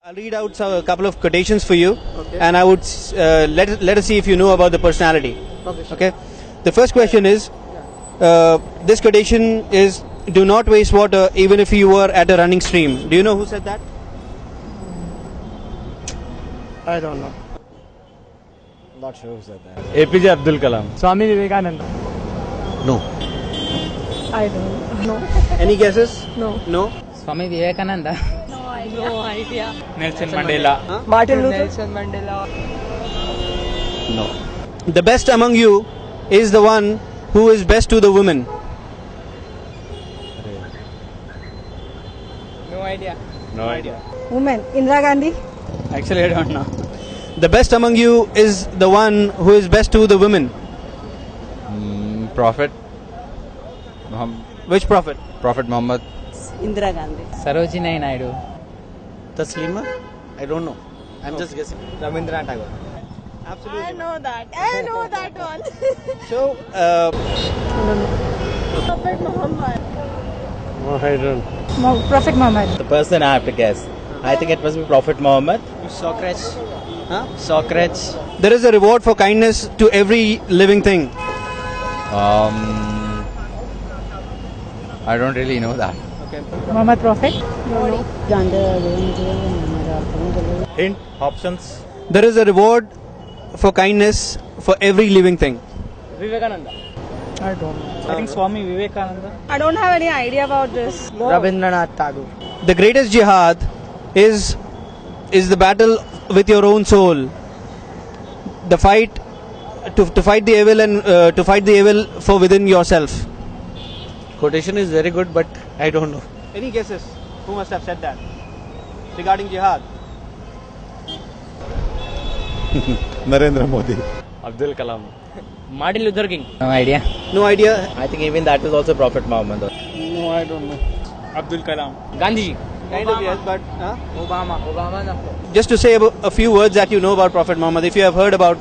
I'll read out a couple of quotations for you, and I would let us see if you know about the personality. Okay. The first question is, this quotation is, "Do not waste water, even if you were at a running stream." Do you know who said that? I don't know. Not sure who said that. APJ Abdul Kalam. Swami Vivekananda. No. I don't know. Any guesses? No. No. Swami Vivekananda. No idea. Nelson Mandela. Martin Luther. Nelson Mandela. No. The best among you is the one who is best to the women. No idea. No idea. Woman. Indira Gandhi. Actually, I don't know. The best among you is the one who is best to the women. Prophet. Which prophet? Prophet Muhammad. Indira Gandhi. Sarojini Naidu. Taslima? I don't know. I'm just guessing. Rabindranath Tagore. Absolutely. I know that one. So, Prophet Muhammad. No, I don't. Prophet Muhammad. The person I have to guess. I think it must be Prophet Muhammad. Socrates. Huh? Socrates. there is a reward for kindness to every living thing. I don't really know that. Muhammad Prophet. Hint. Options. There is a reward for kindness for every living thing. Vivekananda. I don't know. I think Swami Vivekananda. I don't have any idea about this. Rabindranath Tagore. The greatest jihad is the battle with your own soul. The fight to fight the evil and to fight the evil for within yourself. Quotation is very good, but I don't know. Any guesses? Who must have said that regarding jihad? Narendra Modi. Abdul Kalam. Martin Luther King. No idea. No idea. I think even that is also Prophet Muhammad. No, I don't know. Abdul Kalam. Gandhi. Kind of yes, but Obama. just to say a few words that you know about Prophet Muhammad. If you have heard about,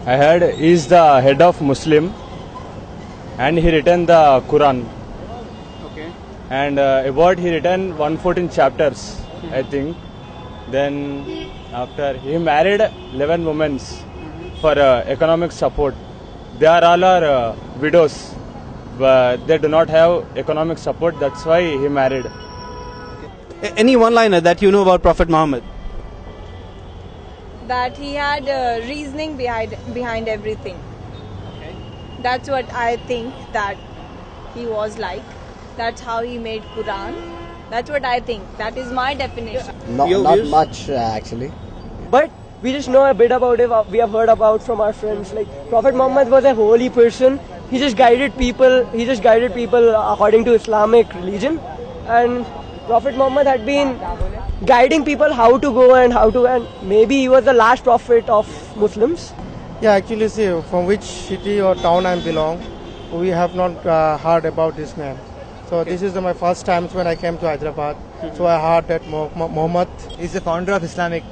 I heard he is the head of Muslim, and he written the Quran. okay, And about he written 114 chapters, I think. Then after he married 11 women for economic support. They are all widows, but they do not have economic support. That's why he married. any one-liner that you know about Prophet Muhammad? That he had reasoning behind everything. That's what I think that he was like. That's how he made Quran. That's what I think. That is my definition. Not Your views? much, actually. But we just know a bit about it. We have heard about from our friends. Like Prophet Muhammad was a holy person. He just guided people. He just guided people according to Islamic religion. And Prophet Muhammad had been guiding people how to go and and maybe he was the last prophet of Muslims. Yeah, actually, see, from which city or town I belong, we have not heard about this man. So this is my first time when I came to Hyderabad. So I heard that Muhammad is the founder of Islamic.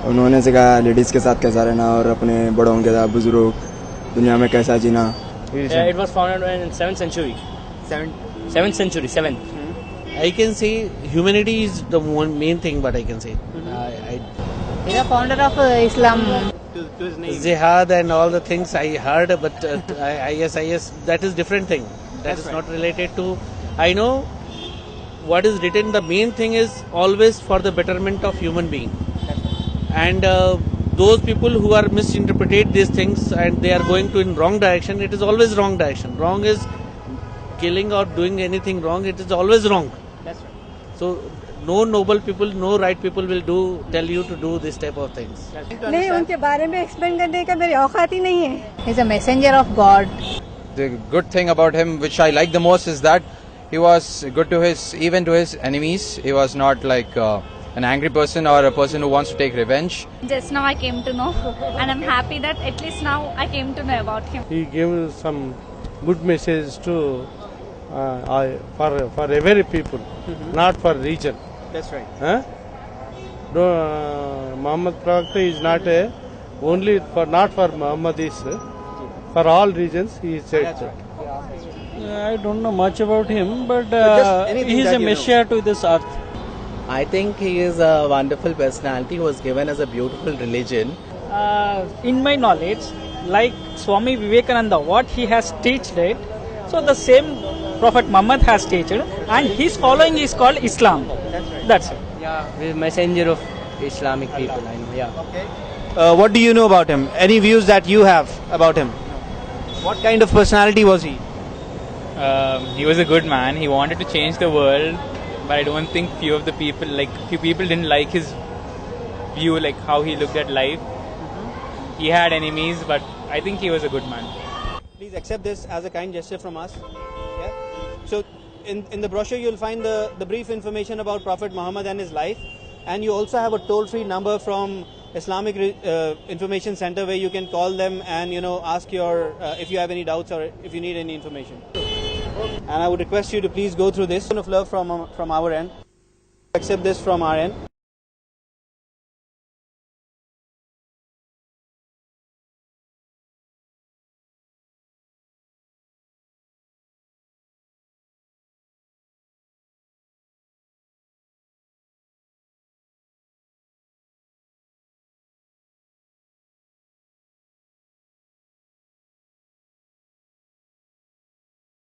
उन्होंने सिखाया ladies के साथ कैसा रहना और अपने बड़ों के साथ बुजुर्ग दुनिया में कैसा जीना. It was founded in 7th century. 7th century. 7th. I can say humanity is the main thing, but I can say. He's the founder of Islam. To his name. Jihad and all the things I heard, but I guess that is different thing. That is not related to. I know what is written. The main thing is always for the betterment of human being. And those people who are misinterpret these things and they are going to in wrong direction, it is always wrong direction. Wrong is killing or doing anything wrong. It is always wrong. That's right. So no noble people, no right people will tell you to do this type of things. नहीं उनके बारे में explain करने का मेरी औकात ही नहीं है. He's a messenger of God. The good thing about him, which I like the most, is that he was good to even to his enemies. He was not like an angry person or a person who wants to take revenge. Just now I came to know, and I'm happy that at least now I came to know about him. He gave some good message to for every people, not for region. That's right. Huh? No, Muhammad Prophet is not only for not for Muhammadis, for all regions. He said. That's right. I don't know much about him, but just anything he is that a you know. messiah to this earth. I think he is a wonderful personality who was given us a beautiful religion. In my knowledge, like Swami Vivekananda, what he has taught it, so the same Prophet Muhammad has taught, and his following is called Islam. That's it. Yeah, we're messenger of Islamic people. I know. Yeah. What do you know about him? Any views that you have about him? What kind of personality was he? He was a good man. He wanted to change the world, but I don't think few people didn't like his view, like how he looked at life. He had enemies, but I think he was a good man. Please accept this as a kind gesture from us. Yeah. So, in the brochure, you'll find the brief information about Prophet Muhammad and his life, and you also have a toll-free number from Islamic Information Center where you can call them and ask your if you have any doubts or if you need any information. And I would request you to please go through this of love from our end. Accept this from our end.